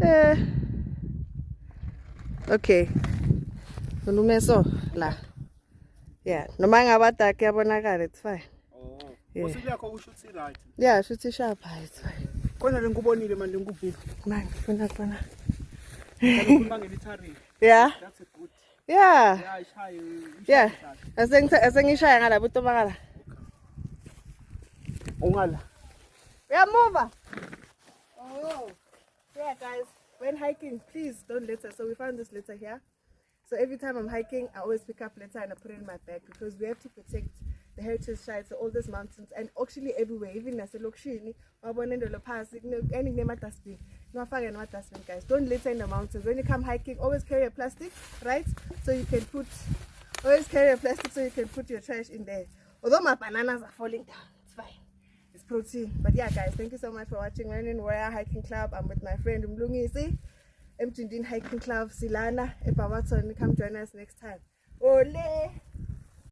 Eh. Okay. Unumeso la. Yeah. Noma ngabada kuyabonakala, it's fine. Oh. Yeah. Usilakho usho ukuthi right. Yeah, shuthi sharp, it's fine. Khona ngikubonile manje ngikubhili. Man, funa khona. Ngikukhuluma ngelithari. Yeah. That's a good. Yeah. Yeah, ishaye. Yeah. Asengishaya ngalabo uTomakala. Ungala. We are mover. Oh. Yeah, guys. When hiking, please don't litter. So we found this litter here. So every time I'm hiking, I always pick up litter and I put it in my bag because we have to protect the heritage sites, all these mountains, and actually everywhere, even as a Lokshini, any name at dustbin. No fire and dustbin, guys. Don't litter in the mountains. When you come hiking, always carry a plastic, right? So you can put your trash in there. Although my bananas are falling down, it's fine. It's protein. But yeah, guys, thank you so much for watching Learning Warrior Hiking Club. I'm with my friend Mlungisi, Mtindin Hiking Club, Silana, Epawaton. Come join us next time. Ole!